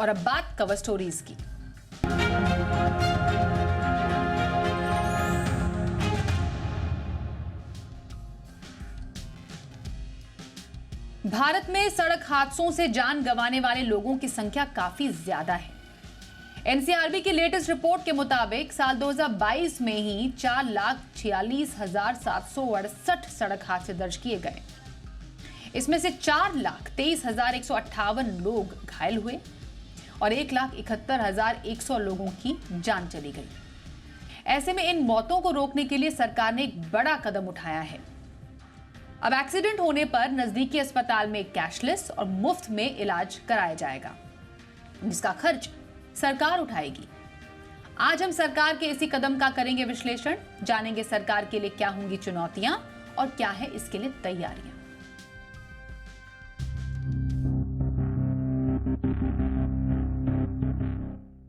और अब बात कवर स्टोरीज की। भारत में सड़क हादसों से जान गंवाने वाले लोगों की संख्या काफी ज्यादा है। एनसीआरबी की लेटेस्ट रिपोर्ट के मुताबिक साल 2022 में ही 4,46,768 सड़क हादसे दर्ज किए गए। इसमें से 4,23,158 लोग घायल हुए और 1,71,100 लोगों की जान चली गई। ऐसे में इन मौतों को रोकने के लिए सरकार ने एक बड़ा कदम उठाया है। अब एक्सीडेंट होने पर नजदीकी अस्पताल में कैशलेस और मुफ्त में इलाज कराया जाएगा, जिसका खर्च सरकार उठाएगी। आज हम सरकार के इसी कदम का करेंगे विश्लेषण, जानेंगे सरकार के लिए क्या होंगी चुनौतियां और क्या है इसके लिए तैयारियां।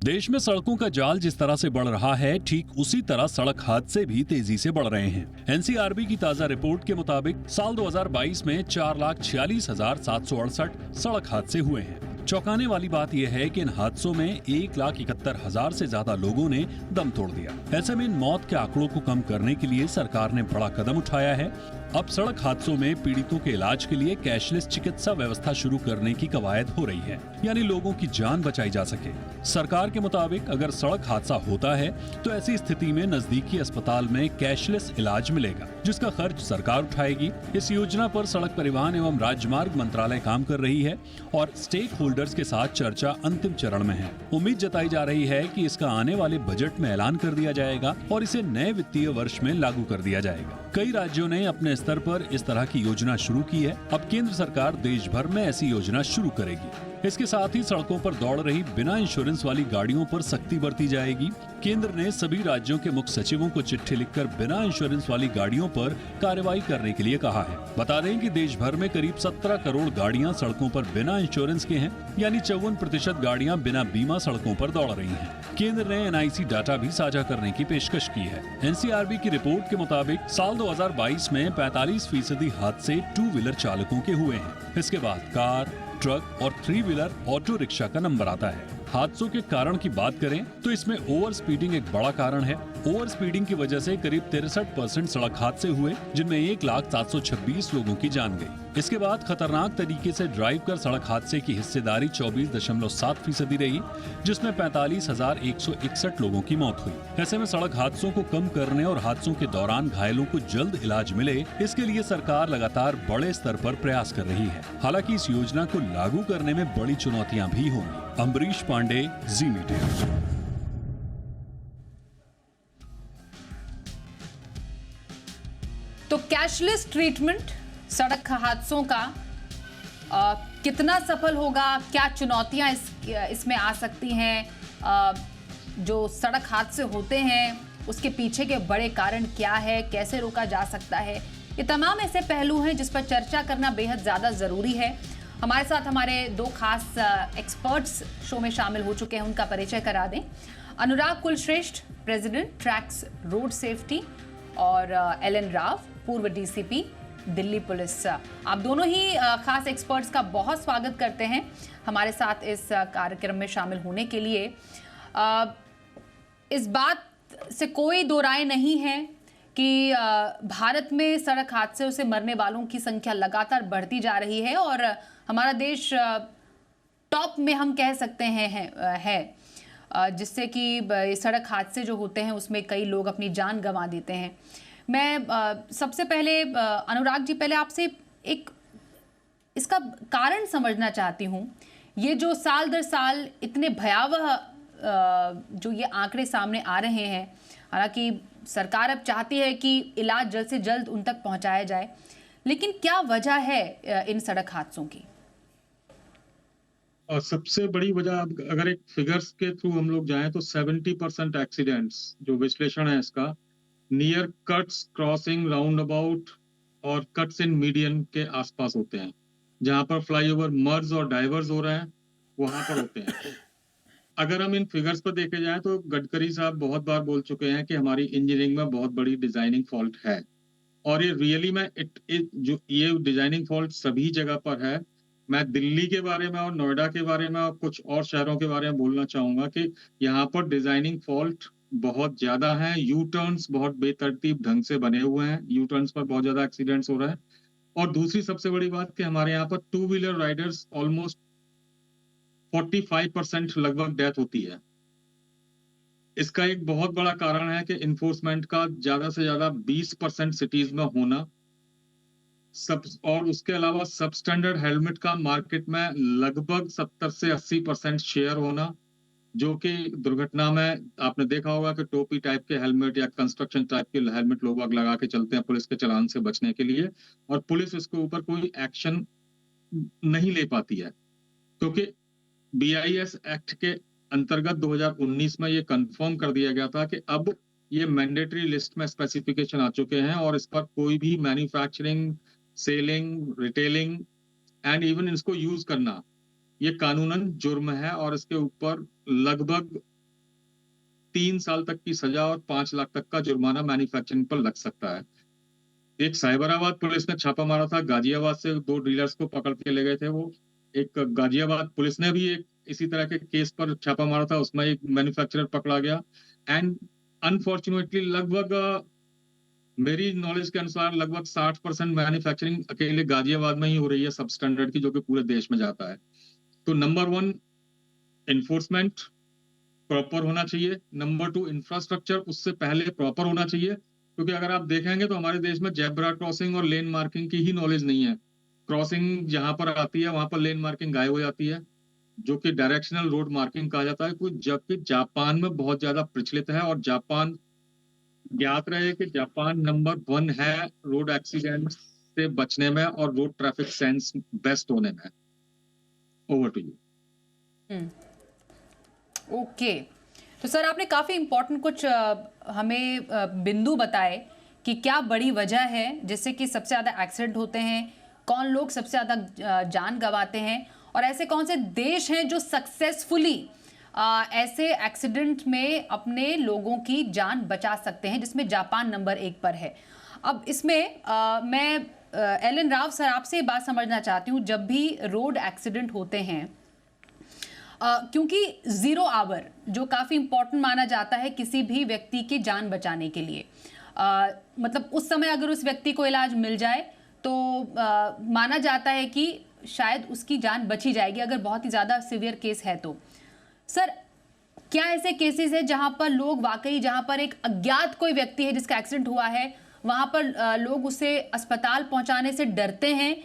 देश में सड़कों का जाल जिस तरह से बढ़ रहा है, ठीक उसी तरह सड़क हादसे भी तेजी से बढ़ रहे हैं। एनसीआरबी की ताजा रिपोर्ट के मुताबिक साल 2022 में 4,46,768 सड़क हादसे हुए हैं। चौंकाने वाली बात यह है कि इन हादसों में 1,71,000 से ज्यादा लोगों ने दम तोड़ दिया। ऐसे में इन मौत के आंकड़ों को कम करने के लिए सरकार ने बड़ा कदम उठाया है। अब सड़क हादसों में पीड़ितों के इलाज के लिए कैशलेस चिकित्सा व्यवस्था शुरू करने की कवायद हो रही है, यानी लोगों की जान बचाई जा सके। सरकार के मुताबिक अगर सड़क हादसा होता है तो ऐसी स्थिति में नजदीकी अस्पताल में कैशलेस इलाज मिलेगा, जिसका खर्च सरकार उठाएगी। इस योजना पर सड़क परिवहन एवं राजमार्ग मंत्रालय काम कर रही है और स्टेक होल्डर्स के साथ चर्चा अंतिम चरण में है। उम्मीद जताई जा रही है कि इसका आने वाले बजट में ऐलान कर दिया जाएगा और इसे नए वित्तीय वर्ष में लागू कर दिया जाएगा। कई राज्यों ने अपने स्तर पर इस तरह की योजना शुरू की है। अब केंद्र सरकार देश भर में ऐसी योजना शुरू करेगी। इसके साथ ही सड़कों पर दौड़ रही बिना इंश्योरेंस वाली गाड़ियों पर सख्ती बरती जाएगी। केंद्र ने सभी राज्यों के मुख्य सचिवों को चिट्ठी लिखकर बिना इंश्योरेंस वाली गाड़ियों पर कार्रवाई करने के लिए कहा है। बता दें कि देश भर में करीब 17 करोड़ गाड़ियां सड़कों पर बिना इंश्योरेंस के हैं, यानी 54% गाड़ियां बिना बीमा सड़कों पर दौड़ रही हैं। केंद्र ने एनआईसी डाटा भी साझा करने की पेशकश की है। एनसीआरबी की रिपोर्ट के मुताबिक साल 2022 में 45% हादसे टू व्हीलर चालकों के हुए हैं। इसके बाद कार, ट्रक और 3 व्हीलर ऑटो रिक्शा का नंबर आता है। हादसों के कारण की बात करें तो इसमें ओवर स्पीडिंग एक बड़ा कारण है। ओवर स्पीडिंग की वजह से करीब 63% सड़क हादसे हुए, जिनमें 1,726 लोगों की जान गई। इसके बाद खतरनाक तरीके से ड्राइव कर सड़क हादसे की हिस्सेदारी 24.7% रही, जिसमें 45,161 लोगों की मौत हुई। ऐसे में सड़क हादसों को कम करने और हादसों के दौरान घायलों को जल्द इलाज मिले, इसके लिए सरकार लगातार बड़े स्तर पर प्रयास कर रही है। हालांकि इस योजना को लागू करने में बड़ी चुनौतियां भी होंगी। अम्बरीश पांडे, जी मीडिया। तो कैशलेस ट्रीटमेंट सड़क हादसों का कितना सफल होगा, क्या चुनौतियां इसमें आ सकती हैं, जो सड़क हादसे होते हैं उसके पीछे के बड़े कारण क्या है, कैसे रोका जा सकता है, ये तमाम ऐसे पहलू हैं जिस पर चर्चा करना बेहद ज़्यादा ज़रूरी है। हमारे साथ हमारे दो खास एक्सपर्ट्स शो में शामिल हो चुके हैं, उनका परिचय करा दें। Anurag Kulshreshtha, president Trax road safety, और एलन राव, पूर्व डीसीपी दिल्ली पुलिस। आप दोनों ही खास एक्सपर्ट्स का बहुत स्वागत करते हैं हमारे साथ इस कार्यक्रम में शामिल होने के लिए। इस बात से कोई दो राय नहीं है कि भारत में सड़क हादसों से मरने वालों की संख्या लगातार बढ़ती जा रही है और हमारा देश टॉप में हम कह सकते हैं जिससे कि सड़क हादसे जो होते हैं उसमें कई लोग अपनी जान गंवा देते हैं। मैं सबसे पहले अनुराग जी, पहले आपसे एक इसका कारण समझना चाहती हूँ। ये जो साल दर साल इतने भयावह जो ये आंकड़े सामने आ रहे हैं, हालांकि सरकार अब चाहती है कि इलाज जल्द से जल्द उन तक पहुंचाया जाए, लेकिन क्या वजह है इन सड़क हादसों की? और सबसे बड़ी वजह, अगर एक फिगर्स के थ्रू हम लोग जाएं तो 70% एक्सीडेंट्स, जो विश्लेषण है इसका, near cuts, crossing, round about और कट्स इन मीडियन के आसपास होते हैं। जहां पर फ्लाईओवर मर्ज और डाइवर्स हो रहे हैं वहां पर होते हैं। अगर हम इन फिगर्स पर देखे जाएं तो गडकरी साहब बहुत बार बोल चुके हैं कि हमारी इंजीनियरिंग में बहुत बड़ी डिजाइनिंग फॉल्ट है, और ये रियली में जो ये डिजाइनिंग फॉल्ट सभी जगह पर है। मैं दिल्ली के बारे में और नोएडा के बारे में और कुछ और शहरों के बारे में बोलना चाहूंगा कि यहाँ पर डिजाइनिंग फॉल्ट बहुत ज्यादा है। यू टर्न्स बहुत बेतरतीब ढंग से बने हुए हैं, यू टर्न्स पर बहुत ज्यादा एक्सीडेंट्स हो रहे हैं। और दूसरी सबसे बड़ी बात कि हमारे यहाँ पर टू व्हीलर राइडर्स ऑलमोस्ट 45% लगभग डेथ होती है। इसका एक बहुत बड़ा कारण है कि इन्फोर्समेंट का ज्यादा से ज्यादा 20% सिटीज में होना, सब, और उसके अलावा सब स्टैंडर्ड हेलमेट का मार्केट में लगभग 70 से 80% शेयर होना, जो कि दुर्घटना में आपने देखा होगा कि टोपी टाइप के हेलमेट या कंस्ट्रक्शन टाइप के हेलमेट लोग बाग लगा के चलते हैं पुलिस के चालान से बचने के लिए, और पुलिस इसके ऊपर कोई एक्शन नहीं ले पाती है, क्योंकि BIS एक्ट के अंतर्गत 2019 में ये कंफर्म कर दिया गया था कि अब ये मैंडेटरी लिस्ट में स्पेसिफिकेशन आ चुके हैं और इस पर कोई भी manufacturing, selling, retailing and even इसको यूज करना ये कानूनन जुर्म है, और इसके ऊपर लगभग 3 साल तक की सजा और 5 लाख तक का जुर्माना मैन्युफैक्चरिंग पर लग सकता है। एक साइबराबाद पुलिस ने छापा मारा था, गाजियाबाद से 2 डीलर्स को पकड़ के ले गए थे वो। एक गाजियाबाद पुलिस ने भी एक इसी तरह के केस पर छापा मारा था, उसमें एक मैन्युफैक्चरर पकड़ा गया। एंड अनफॉर्चुनेटली लगभग मेरी नॉलेज के अनुसार लगभग 60% मैन्युफैक्चरिंग अकेले गाजियाबाद में ही हो रही है सब स्टैंडर्ड की, जो कि पूरे देश में जाता है। तो नंबर 1 एनफोर्समेंट प्रॉपर होना चाहिए, नंबर 2 इंफ्रास्ट्रक्चर उससे पहले प्रॉपर होना चाहिए, क्योंकि अगर आप देखेंगे तो हमारे देश में जेब्रा क्रॉसिंग और लेन मार्किंग की ही नॉलेज नहीं है। क्रॉसिंग जहां पर आती है वहां पर लेन मार्किंग गायब हो जाती है, जो कि डायरेक्शनल रोड मार्किंग कहा जाता है, जबकि जापान में बहुत ज्यादा प्रचलित है। और जापान, ज्ञात रहे कि जापान नंबर 1 है रोड एक्सीडेंट से बचने में और रोड ट्रैफिक सेंस बेस्ट होने में। Over to you. ओके, तो सर आपने काफ़ी इम्पोर्टेंट कुछ हमें बिंदु बताए कि क्या बड़ी वजह है जिससे कि सबसे ज़्यादा एक्सीडेंट होते हैं, कौन लोग सबसे ज़्यादा जान गंवाते हैं, और ऐसे कौन से देश हैं जो सक्सेसफुली ऐसे एक्सीडेंट में अपने लोगों की जान बचा सकते हैं, जिसमें जापान नंबर 1 पर है। अब इसमें मैं एलन राव सर आपसे ये बात समझना चाहती हूँ, जब भी रोड एक्सीडेंट होते हैं, क्योंकि 0 आवर जो काफ़ी इम्पोर्टेंट माना जाता है किसी भी व्यक्ति की जान बचाने के लिए, मतलब उस समय अगर उस व्यक्ति को इलाज मिल जाए तो माना जाता है कि शायद उसकी जान बची जाएगी, अगर बहुत ही ज़्यादा सीवियर केस है तो। सर, क्या ऐसे केसेस है जहां पर लोग वाकई, जहां पर एक अज्ञात कोई व्यक्ति है जिसका एक्सीडेंट हुआ है, वहां पर लोग उसे अस्पताल पहुंचाने से डरते हैं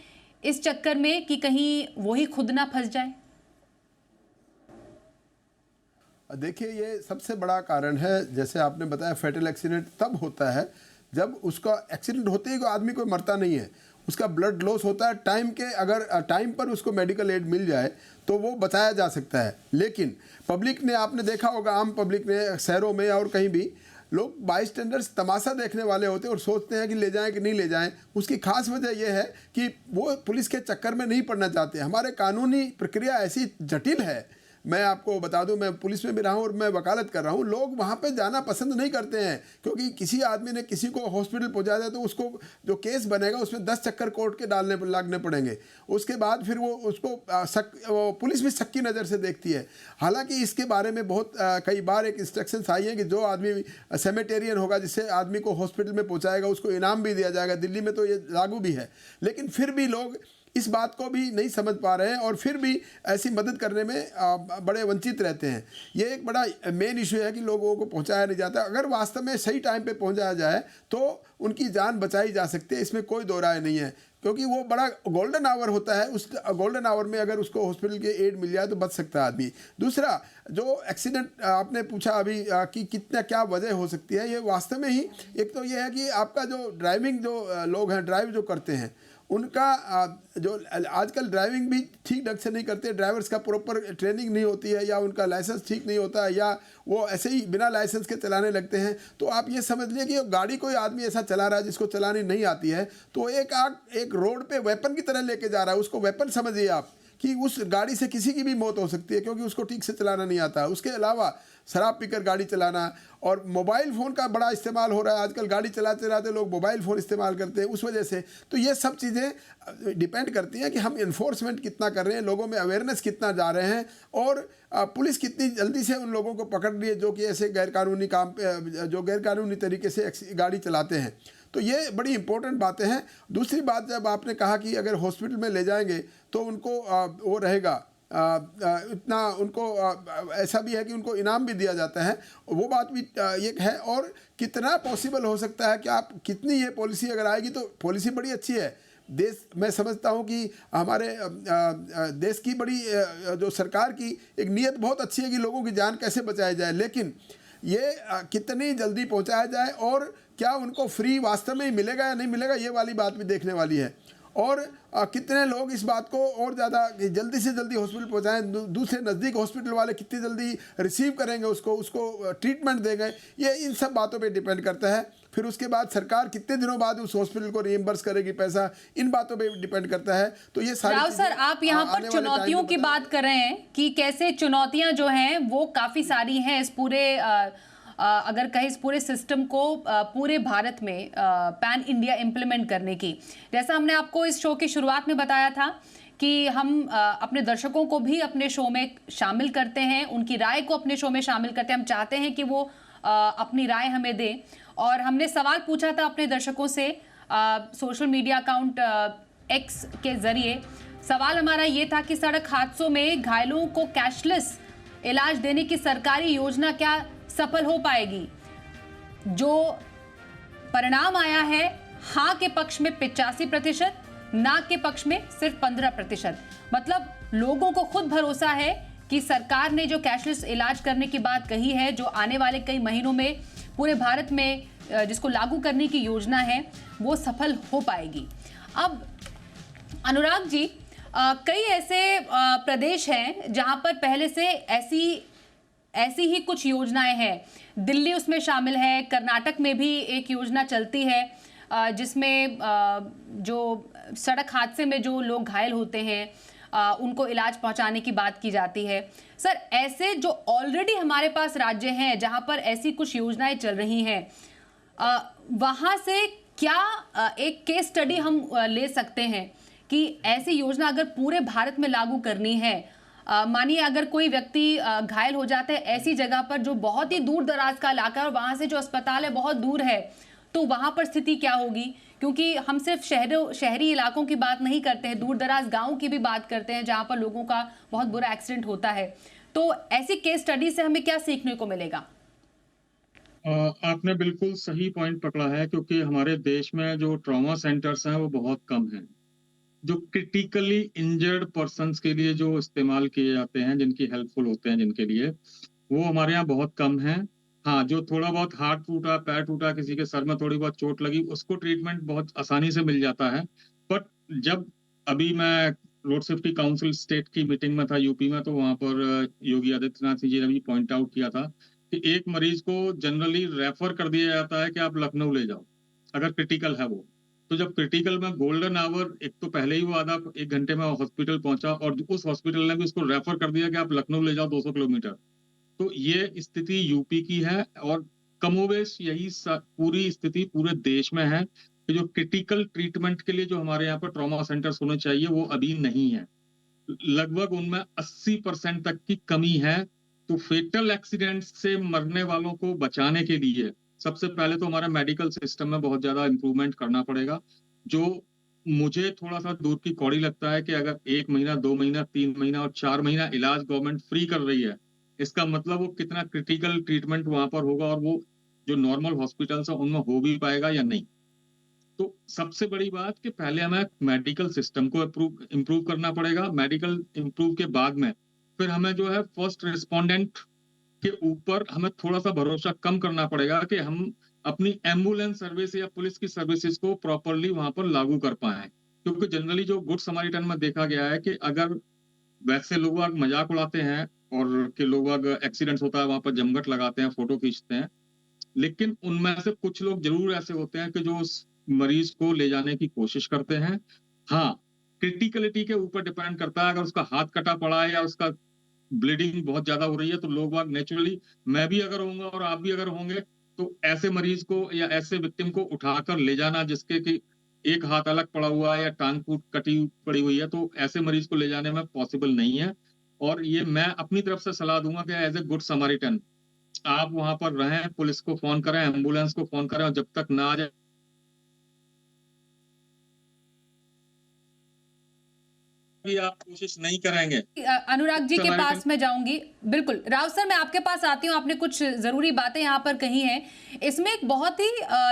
इस चक्कर में कि कहीं वो ही खुद ना फंस जाए? देखिए, ये सबसे बड़ा कारण है। जैसे आपने बताया, फेटल एक्सीडेंट तब होता है जब उसका एक्सीडेंट होते ही आदमी कोई मरता नहीं है, उसका ब्लड लॉस होता है टाइम के, अगर टाइम पर उसको मेडिकल एड मिल जाए तो वो बचाया जा सकता है। लेकिन पब्लिक ने, आपने देखा होगा, आम पब्लिक ने शहरों में और कहीं भी, लोग बाईस्टैंडर्स तमाशा देखने वाले होते हैं और सोचते हैं कि ले जाएं कि नहीं ले जाएं। उसकी खास वजह यह है कि वो पुलिस के चक्कर में नहीं पड़ना चाहते। हमारे कानूनी प्रक्रिया ऐसी जटिल है, मैं आपको बता दूं, मैं पुलिस में भी रहा हूं और मैं वकालत कर रहा हूं। लोग वहां पे जाना पसंद नहीं करते हैं, क्योंकि किसी आदमी ने किसी को हॉस्पिटल पहुंचा दिया तो उसको जो केस बनेगा उसमें 10 चक्कर कोर्ट के लागने पड़ेंगे। उसके बाद फिर वो उसको पुलिस भी शक की नज़र से देखती है। हालांकि इसके बारे में बहुत कई बार एक इंस्ट्रक्शंस आई हैं कि जो आदमी सेमेटेरियन होगा, जिससे आदमी को हॉस्पिटल में पहुँचाएगा, उसको इनाम भी दिया जाएगा। दिल्ली में तो ये लागू भी है, लेकिन फिर भी लोग इस बात को भी नहीं समझ पा रहे हैं और फिर भी ऐसी मदद करने में बड़े वंचित रहते हैं। ये एक बड़ा मेन इशू है कि लोगों को पहुंचाया नहीं जाता। अगर वास्तव में सही टाइम पे पहुंचाया जाए तो उनकी जान बचाई जा सकती है, इसमें कोई दो राय नहीं है, क्योंकि वो बड़ा गोल्डन आवर होता है। उस गोल्डन आवर में अगर उसको हॉस्पिटल के एड मिल जाए तो बच सकता है आदमी। दूसरा, जो एक्सीडेंट आपने पूछा अभी कि कितना क्या वजह हो सकती है, ये वास्तव में ही एक तो ये है कि आपका जो ड्राइविंग, जो लोग हैं ड्राइव जो करते हैं, उनका जो आजकल ड्राइविंग भी ठीक ढंग से नहीं करते, ड्राइवर्स का प्रॉपर ट्रेनिंग नहीं होती है, या उनका लाइसेंस ठीक नहीं होता है, या वो ऐसे ही बिना लाइसेंस के चलाने लगते हैं। तो आप ये समझ लीजिए कि गाड़ी कोई आदमी ऐसा चला रहा है जिसको चलानी नहीं आती है, तो एक रोड पे वेपन की तरह लेके जा रहा है, उसको वेपन समझिए आप कि उस गाड़ी से किसी की भी मौत हो सकती है क्योंकि उसको ठीक से चलाना नहीं आता। उसके अलावा शराब पीकर गाड़ी चलाना और मोबाइल फ़ोन का बड़ा इस्तेमाल हो रहा है आजकल, गाड़ी चलाते चलाते लोग मोबाइल फ़ोन इस्तेमाल करते हैं उस वजह से। तो ये सब चीज़ें डिपेंड करती हैं कि हम इन्फोर्समेंट कितना कर रहे हैं, लोगों में अवेयरनेस कितना जा रहे हैं और पुलिस कितनी जल्दी से उन लोगों को पकड़ रही है जो कि ऐसे गैरकानूनी काम जो गैरकानूनी तरीके से गाड़ी चलाते हैं। तो ये बड़ी इंपॉर्टेंट बातें हैं। दूसरी बात, जब आपने कहा कि अगर हॉस्पिटल में ले जाएंगे तो उनको वो रहेगा इतना उनको ऐसा भी है कि उनको इनाम भी दिया जाता है, वो बात भी एक है। और कितना पॉसिबल हो सकता है कि आप कितनी ये पॉलिसी अगर आएगी तो पॉलिसी बड़ी अच्छी है। देश, मैं समझता हूँ कि हमारे देश की बड़ी जो सरकार की एक नीयत बहुत अच्छी है कि लोगों की जान कैसे बचाई जाए, लेकिन ये कितनी जल्दी पहुँचाया जाए और क्या उनको फ्री वास्तव में ही मिलेगा या नहीं मिलेगा, ये वाली बात भी देखने वाली है। और कितने लोग इस बात को और ज़्यादा जल्दी से जल्दी हॉस्पिटल पहुंचाएं, दूसरे नज़दीक हॉस्पिटल वाले कितनी जल्दी रिसीव करेंगे उसको ट्रीटमेंट देंगे, ये इन सब बातों पे डिपेंड करता है। फिर उसके बाद सरकार कितने दिनों बाद उस हॉस्पिटल को रिइंबर्स करेगी पैसा, इन बातों पे डिपेंड करता है। तो ये सारी राव सर, आप यहाँ पर चुनौतियों की बात कर रहे हैं कि कैसे चुनौतियां जो हैं वो काफ़ी सारी हैं इस पूरे अगर कहें इस पूरे सिस्टम को पूरे भारत में पैन इंडिया इम्प्लीमेंट करने की। जैसा हमने आपको इस शो की शुरुआत में बताया था कि हम अपने दर्शकों को भी अपने शो में शामिल करते हैं, उनकी राय को अपने शो में शामिल करते हैं। हम चाहते हैं कि वो अपनी राय हमें दें और हमने सवाल पूछा था अपने दर्शकों से सोशल मीडिया अकाउंट एक्स के जरिए। सवाल हमारा ये था कि सड़क हादसों में घायलों को कैशलेस इलाज देने की सरकारी योजना क्या सफल हो पाएगी? जो परिणाम आया है, हाँ के पक्ष में 85%, ना के पक्ष में सिर्फ 15%। मतलब लोगों को खुद भरोसा है कि सरकार ने जो कैशलेस इलाज करने की बात कही है, जो आने वाले कई महीनों में पूरे भारत में जिसको लागू करने की योजना है, वो सफल हो पाएगी। अब अनुराग जी, कई ऐसे प्रदेश हैं जहां पर पहले से ऐसी ही कुछ योजनाएं हैं। दिल्ली उसमें शामिल है, कर्नाटक में भी एक योजना चलती है जिसमें जो सड़क हादसे में जो लोग घायल होते हैं उनको इलाज पहुंचाने की बात की जाती है। सर, ऐसे जो ऑलरेडी हमारे पास राज्य हैं जहां पर ऐसी कुछ योजनाएं चल रही हैं, वहां से क्या एक केस स्टडी हम ले सकते हैं कि ऐसी योजना अगर पूरे भारत में लागू करनी है, मानिए अगर कोई व्यक्ति घायल हो जाता है ऐसी जगह पर जो बहुत ही दूर दराज का इलाका है और वहां से जो अस्पताल है बहुत दूर है, तो वहां पर स्थिति क्या होगी? क्योंकि हम सिर्फ शहरी इलाकों की बात नहीं करते हैं, दूर दराज गाँव की भी बात करते हैं जहां पर लोगों का बहुत बुरा एक्सीडेंट होता है। तो ऐसी केस स्टडी से हमें क्या सीखने को मिलेगा? आपने बिल्कुल सही पॉइंट पकड़ा है, क्योंकि हमारे देश में जो ट्रॉमा सेंटर्स हैं वो बहुत कम हैं। जो क्रिटिकली इंजर्ड पर्सन्स के लिए जो इस्तेमाल किए जाते हैं, जिनकी हेल्पफुल होते हैं जिनके लिए, वो हमारे यहाँ बहुत कम है। हाँ, जो थोड़ा बहुत हाथ टूटा, पैर टूटा, किसी के सर में थोड़ी बहुत चोट लगी, उसको ट्रीटमेंट बहुत आसानी से मिल जाता है। बट जब अभी मैं रोड सेफ्टी काउंसिल स्टेट की मीटिंग में था यूपी में, तो वहाँ पर योगी आदित्यनाथ जी ने भी पॉइंट आउट किया था कि एक मरीज को जनरली रेफर कर दिया जाता है कि आप लखनऊ ले जाओ अगर क्रिटिकल है वो। तो जब क्रिटिकल में गोल्डन आवर, एक तो पहले ही वो आधा 1 घंटे में हॉस्पिटल पहुंचा और उस हॉस्पिटल ने भी उसको रेफर कर दिया कि आप लखनऊ ले जाओ 200 किलोमीटर। तो ये स्थिति यूपी की है और कमोबेश यही पूरी स्थिति पूरे देश में है कि जो क्रिटिकल ट्रीटमेंट के लिए जो हमारे यहाँ पर ट्रॉमा सेंटर्स होने चाहिए वो अभी नहीं है। लगभग उनमें 80% तक की कमी है। तो फेटल एक्सीडेंट से मरने वालों को बचाने के लिए सबसे पहले तो हमारा मेडिकल सिस्टम में बहुत ज्यादा इंप्रूवमेंट करना पड़ेगा। जो मुझे थोड़ा सा दूर की कौड़ी लगता है कि अगर 1 महीना, 2 महीना, 3 महीना और 4 महीना इलाज गवर्नमेंट फ्री कर रही है, इसका मतलब वो कितना क्रिटिकल ट्रीटमेंट वहां पर होगा और वो जो नॉर्मल हॉस्पिटल्स है उनमें हो भी पाएगा या नहीं। तो सबसे बड़ी बात कि पहले हमें मेडिकल सिस्टम को इम्प्रूव करना पड़ेगा। मेडिकल इम्प्रूव के बाद में फिर हमें जो है फर्स्ट रिस्पोंडेंट के ऊपर हमें थोड़ा सा भरोसा कम करना पड़ेगा कि हम अपनी एम्बुलेंस सर्विस या पुलिस की सर्विसेज को प्रॉपरली वहां पर लागू कर पाए। क्योंकि जनरली जो गुड समारिटन में देखा गया है कि अगर वैसे लोग मजाक उड़ाते हैं और कि लोग एक्सीडेंट होता है वहां पर जमघट लगाते हैं, फोटो खींचते हैं, लेकिन उनमें से कुछ लोग जरूर ऐसे होते हैं कि जो उस मरीज को ले जाने की कोशिश करते हैं। हाँ, क्रिटिकलिटी के ऊपर डिपेंड करता है। अगर उसका हाथ कटा पड़ा है या उसका ब्लीडिंग बहुत ज्यादा हो रही है, तो लोग बाग नेचुरली, मैं भी अगर होऊंगा और आप भी अगर होंगे, तो ऐसे मरीज को या ऐसे विक्टिम को उठाकर ले जाना जिसके कि एक हाथ अलग पड़ा हुआ है या टांग फूट कटी पड़ी हुई है, तो ऐसे मरीज को ले जाने में पॉसिबल नहीं है। और ये मैं अपनी तरफ से सलाह दूंगा कि एज ए गुड समारिटन आप वहां पर रहें, पुलिस को फोन करें, एम्बुलेंस को फोन करें, और जब तक ना आ जाए भी आप कोशिश नहीं करेंगे। अनुराग जी के समारिटन पास मैं जाऊंगी। बिल्कुल राव सर, मैं आपके पास आती हूँ। आपने कुछ जरूरी बातें यहाँ पर कही हैं। इसमें एक बहुत ही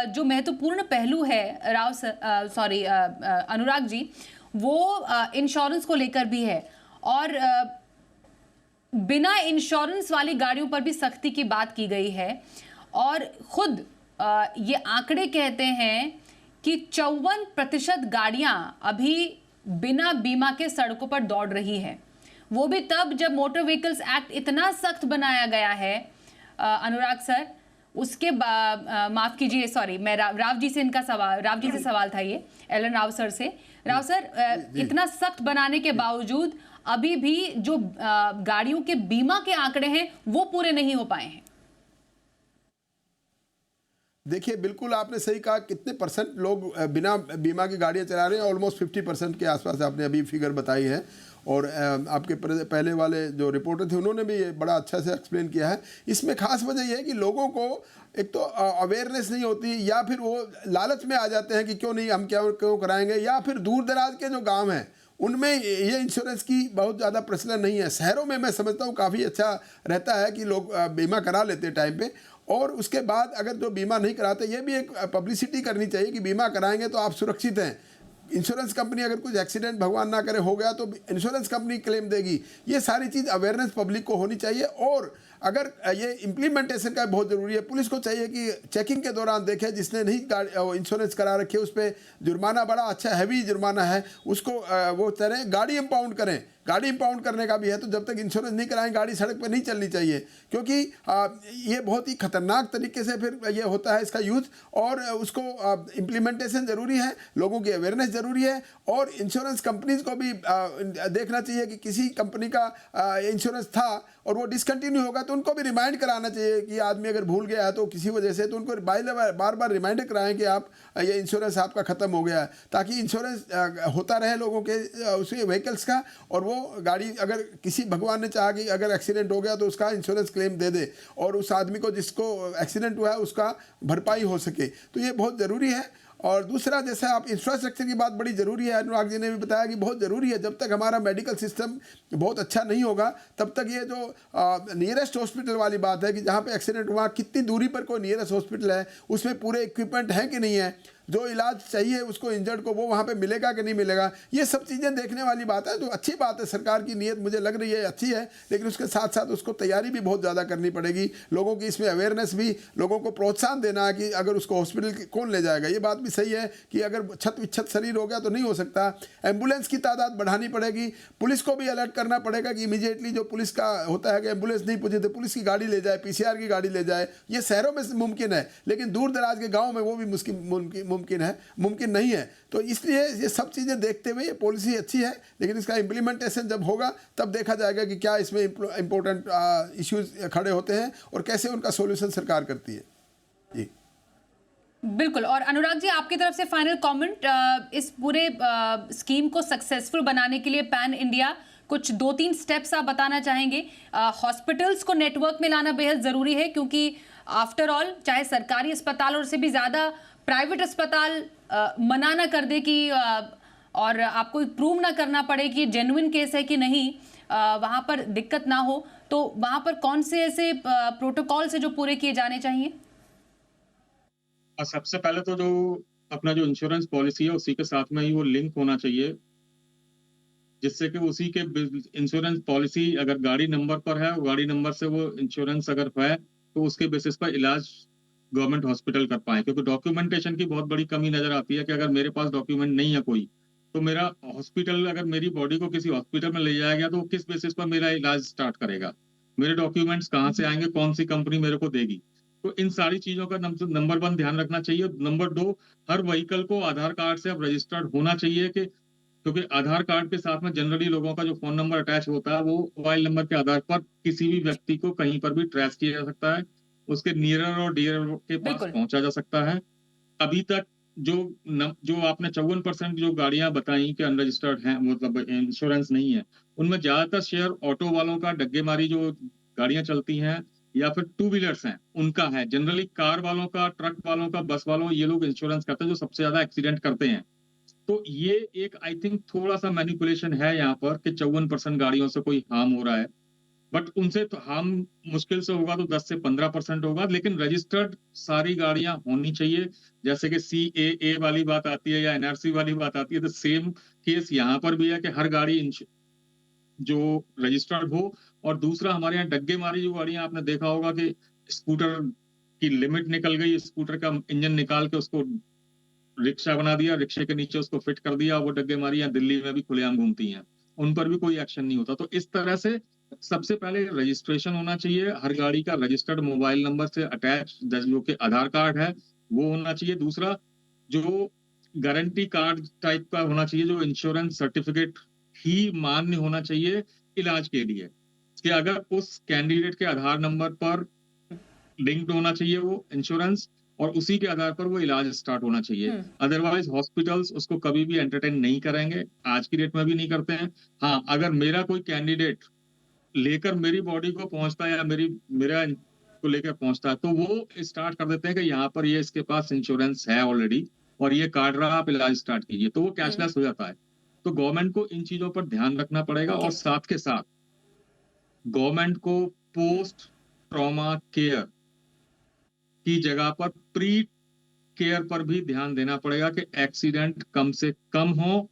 जो महत्वपूर्ण पहलू है राव सर, सॉरी अनुराग जी, वो इंश्योरेंस को लेकर भी है। और बिना इंश्योरेंस वाली गाड़ियों पर भी सख्ती की बात की गई है। और खुद ये आंकड़े कहते हैं कि 54% गाड़ियां अभी बिना बीमा के सड़कों पर दौड़ रही है। वो भी तब जब मोटर व्हीकल्स एक्ट इतना सख्त बनाया गया है अनुराग सर। उसके माफ कीजिए, सॉरी, मैं राव जी से इनका सवाल, राव जी से सवाल था ये, एलन राव सर से। राव सर, इतना सख्त बनाने के बावजूद अभी भी जो गाड़ियों के बीमा के आंकड़े हैं वो पूरे नहीं हो पाए हैं। देखिए, बिल्कुल आपने सही कहा। कितने परसेंट लोग बिना बीमा की गाड़ियां चला रहे हैं? ऑलमोस्ट 50% के आसपास आपने अभी फिगर बताई है। और आपके पहले वाले जो रिपोर्टर थे उन्होंने भी ये बड़ा अच्छा से एक्सप्लेन किया है। इसमें खास वजह यह है कि लोगों को एक तो अवेयरनेस नहीं होती, या फिर वो लालच में आ जाते हैं कि क्यों नहीं, हम क्यों कराएंगे। या फिर दूर दराज के जो गाँव हैं उनमें ये इंश्योरेंस की बहुत ज़्यादा प्रचलन नहीं है। शहरों में मैं समझता हूँ काफ़ी अच्छा रहता है कि लोग बीमा करा लेते हैं टाइम पे। और उसके बाद अगर जो बीमा नहीं कराते, ये भी एक पब्लिसिटी करनी चाहिए कि बीमा कराएंगे तो आप सुरक्षित हैं। इंश्योरेंस कंपनी अगर कुछ एक्सीडेंट भगवान ना करे हो गया तो इंश्योरेंस कंपनी क्लेम देगी। ये सारी चीज़ अवेयरनेस पब्लिक को होनी चाहिए। और अगर ये इम्प्लीमेंटेशन का बहुत ज़रूरी है। पुलिस को चाहिए कि चेकिंग के दौरान देखे जिसने नहीं इंश्योरेंस करा रखे उस पर जुर्माना बड़ा अच्छा हैवी जुर्माना है, उसको वो चले गाड़ी इम्पाउंड करें। गाड़ी इम्पाउंड करने का भी है। तो जब तक इंश्योरेंस नहीं कराएं गाड़ी सड़क पर नहीं चलनी चाहिए, क्योंकि ये बहुत ही खतरनाक तरीके से फिर ये होता है इसका यूज। और उसको इम्प्लीमेंटेशन ज़रूरी है, लोगों की अवेयरनेस ज़रूरी है। और इंश्योरेंस कंपनीज को भी देखना चाहिए कि किसी कंपनी का इंश्योरेंस था और वो डिसकंटिन्यू होगा तो उनको भी रिमाइंड कराना चाहिए कि आदमी अगर भूल गया है तो किसी वजह से, तो उनको बार बार रिमाइंडर कराएं कि आप ये इंश्योरेंस आपका ख़त्म हो गया है, ताकि इंश्योरेंस होता रहे लोगों के उसके व्हीकल्स का। और वो गाड़ी अगर किसी भगवान ने चाहा कि अगर एक्सीडेंट हो गया तो उसका इंश्योरेंस क्लेम दे दे और उस आदमी को जिसको एक्सीडेंट हुआ है उसका भरपाई हो सके। तो ये बहुत ज़रूरी है। और दूसरा, जैसे आप इंफ्रास्ट्रक्चर की बात बड़ी ज़रूरी है, अनुराग जी ने भी बताया कि बहुत ज़रूरी है। जब तक हमारा मेडिकल सिस्टम बहुत अच्छा नहीं होगा तब तक ये जो नियरेस्ट हॉस्पिटल वाली बात है कि जहाँ पे एक्सीडेंट हुआ कितनी दूरी पर कोई नियरेस्ट हॉस्पिटल है, उसमें पूरे इक्विपमेंट हैं कि नहीं है, जो इलाज चाहिए उसको इंजर्ड को वो वहाँ पे मिलेगा कि नहीं मिलेगा, ये सब चीज़ें देखने वाली बात है। तो अच्छी बात है, सरकार की नीयत मुझे लग रही है अच्छी है, लेकिन उसके साथ साथ उसको तैयारी भी बहुत ज़्यादा करनी पड़ेगी। लोगों की इसमें अवेयरनेस भी, लोगों को प्रोत्साहन देना है कि अगर उसको हॉस्पिटल कौन ले जाएगा। ये बात भी सही है कि अगर छत विच्छत शरीर हो गया तो नहीं हो सकता। एम्बुलेंस की तादाद बढ़ानी पड़ेगी, पुलिस को भी अलर्ट करना पड़ेगा कि इमीडिएटली जो पुलिस का होता है कि एम्बुलेंस नहीं पहुँचे तो पुलिस की गाड़ी ले जाए, PCR की गाड़ी ले जाए। ये शहरों में मुमकिन है, लेकिन दूर दराज के गाँव में वो भी मुमकिन नहीं है। तो इसलिए ये सब चीज़ें देखते हुए ये पॉलिसी अच्छी है, लेकिन इसका इम्प्लीमेंटेशन जब होगा तब देखा जाएगा कि क्या इसमें इम्पोर्टेंट इश्यूज खड़े होते हैं और कैसे उनका सॉल्यूशन सरकार करती है। जी बिल्कुल। और अनुराग जी, आपकी तरफ से फाइनल कमेंट इस पूरे स्कीम को सक्सेसफुल बनाने के लिए पैन इंडिया कुछ 2-3 स्टेप्स आप बताना चाहेंगे? हॉस्पिटल्स को नेटवर्क में लाना बेहद ज़रूरी है, क्योंकि आफ्टर ऑल चाहे सरकारी अस्पताल और उससे भी ज़्यादा प्राइवेट अस्पताल मना ना कर दे कि और आपको प्रूव ना करना पड़े कि जेन्युइन केस है कि नहीं, वहाँ पर दिक्कत ना हो, तो वहाँ पर कौन से ऐसे प्रोटोकॉल से जो पूरे किए जाने चाहिए? सबसे पहले तो जो अपना जो इंश्योरेंस पॉलिसी है उसी के साथ में ही वो लिंक होना चाहिए, जिससे कि उसी के इंश्योरेंस पॉलिसी अगर गाड़ी नंबर पर है, गाड़ी नंबर से वो इंश्योरेंस अगर है तो उसके बेसिस पर इलाज गवर्नमेंट हॉस्पिटल कर पाए। क्योंकि डॉक्यूमेंटेशन की बहुत बड़ी कमी नजर आती है कि अगर मेरे पास डॉक्यूमेंट नहीं है कोई, तो मेरा हॉस्पिटल अगर मेरी बॉडी को किसी हॉस्पिटल में ले जाया गया तो वो किस बेसिस पर मेरा इलाज स्टार्ट करेगा, मेरे डॉक्यूमेंट्स कहाँ से आएंगे, कौन सी कंपनी मेरे को देगी। तो इन सारी चीजों का नंबर 1 ध्यान रखना चाहिए। नंबर 2, हर व्हीकल को आधार कार्ड से अब रजिस्टर्ड होना चाहिए कि क्योंकि आधार कार्ड के साथ में जनरली लोगों का जो फोन नंबर अटैच होता है वो मोबाइल नंबर के आधार पर किसी भी व्यक्ति को कहीं पर भी ट्रेस किया जा सकता है, उसके नियरर और डियरर के पास बिल्कुल। पहुंचा जा सकता है। अभी तक जो आपने 54% जो गाड़ियां बताई कि अनरजिस्टर्ड हैं, मतलब इंश्योरेंस नहीं है, उनमें ज्यादातर शेयर ऑटो वालों का, डग्गेमारी जो गाड़ियां चलती हैं या फिर टू व्हीलर्स हैं उनका है। जनरली कार वालों का, ट्रक वालों का, बस वालों, ये लोग इंश्योरेंस करते हैं जो सबसे ज्यादा एक्सीडेंट करते हैं। तो ये एक आई थिंक थोड़ा सा मैनिपुलेशन है यहाँ पर कि 54% गाड़ियों से कोई हार्म हो रहा है, बट उनसे तो हार्म मुश्किल से होगा तो 10 से 15% होगा। लेकिन रजिस्टर्ड सारी गाड़ियां होनी चाहिए। जैसे कि CAA वाली बात आती है या NRC वाली बात आती है, तो सेम केस यहाँ पर भी है कि हर गाड़ी जो रजिस्टर्ड हो। और दूसरा, हमारे यहाँ डग्गे मारी जो गाड़ियां, आपने देखा होगा कि स्कूटर की लिमिट निकल गई, स्कूटर का इंजन निकाल के उसको रिक्शा बना दिया, रिक्शे के नीचे उसको फिट कर दिया, वो डग्गे मारी यहाँ दिल्ली में भी खुलेआम घूमती हैं, उन पर भी कोई एक्शन नहीं होता। तो इस तरह से सबसे पहले रजिस्ट्रेशन होना चाहिए, हर गाड़ी का रजिस्टर्ड मोबाइल नंबर से अटैच जो कि आधार कार्ड है वो होना चाहिए। दूसरा, जो गारंटी कार्ड टाइप का होना चाहिए, जो इंश्योरेंस सर्टिफिकेट ही मान्य होना चाहिए इलाज के लिए, कि अगर उस कैंडिडेट के आधार नंबर पर लिंक्ड होना चाहिए वो इंश्योरेंस, और उसी के आधार पर वो इलाज स्टार्ट होना चाहिए। अदरवाइज हॉस्पिटल्स उसको कभी भी एंटरटेन नहीं करेंगे, आज की डेट में भी नहीं करते हैं। हाँ, अगर मेरा कोई कैंडिडेट लेकर मेरी बॉडी को पहुंचता है या मेरा को लेकर पहुंचता है, तो वो स्टार्ट कर देते हैं कि यहाँ पर ये इसके पास इंश्योरेंस है ऑलरेडी और ये काट रहा, आप इलाज स्टार्ट कीजिए, तो वो कैशलेस हो जाता है। तो गवर्नमेंट को इन चीजों पर ध्यान रखना पड़ेगा। और साथ के साथ गवर्नमेंट को पोस्ट ट्रॉमा केयर की जगह पर प्री केयर पर भी ध्यान देना पड़ेगा कि एक्सीडेंट कम से कम हो,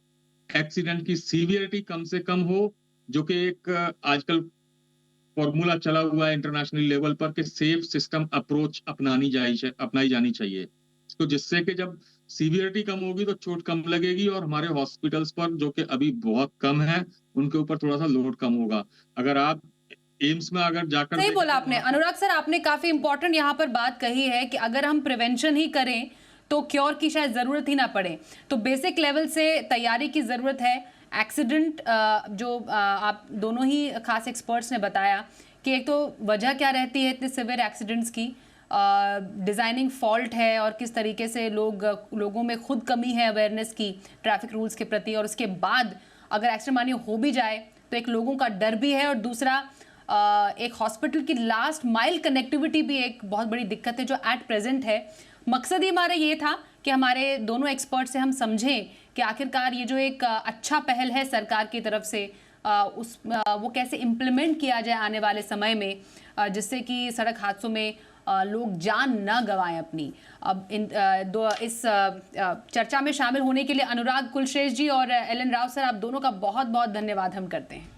एक्सीडेंट की सीवियरिटी कम से कम हो, जो कि एक आजकल फॉर्मूला चला हुआ है इंटरनेशनल लेवल पर कि सेफ सिस्टम अप्रोच अपनाई जानी चाहिए। तो जिससे कि जब सीवियरिटी कम होगी तो चोट कम लगेगी और हमारे हॉस्पिटल्स पर, जो कि अभी बहुत कम है, उनके ऊपर थोड़ा सा लोड कम होगा। अगर आप एम्स में अगर जाकर सही बोला आपने अनुराग सर, आपने काफी इंपॉर्टेंट यहाँ पर बात कही है कि अगर हम प्रिवेंशन ही करें तो क्योर की शायद जरूरत ही ना पड़े। तो बेसिक लेवल से तैयारी की जरूरत है। एक्सीडेंट जो आप दोनों ही खास एक्सपर्ट्स ने बताया कि एक तो वजह क्या रहती है इतने सिवियर एक्सीडेंट्स की, डिजाइनिंग फॉल्ट है और किस तरीके से लोगों में खुद कमी है अवेयरनेस की ट्रैफिक रूल्स के प्रति, और उसके बाद अगर एक्सीडेंट मानिए हो भी जाए तो एक लोगों का डर भी है, और दूसरा एक हॉस्पिटल की लास्ट माइल कनेक्टिविटी भी एक बहुत बड़ी दिक्कत है जो एट प्रेजेंट है। मकसद ही हमारा ये था कि हमारे दोनों एक्सपर्ट से हम समझें कि आखिरकार ये जो एक अच्छा पहल है सरकार की तरफ से वो कैसे इम्प्लीमेंट किया जाए आने वाले समय में, जिससे कि सड़क हादसों में लोग जान ना गंवाएं अपनी। अब इस चर्चा में शामिल होने के लिए अनुराग कुलश्रेष्ठ जी और LN राव सर, आप दोनों का बहुत बहुत धन्यवाद हम करते हैं।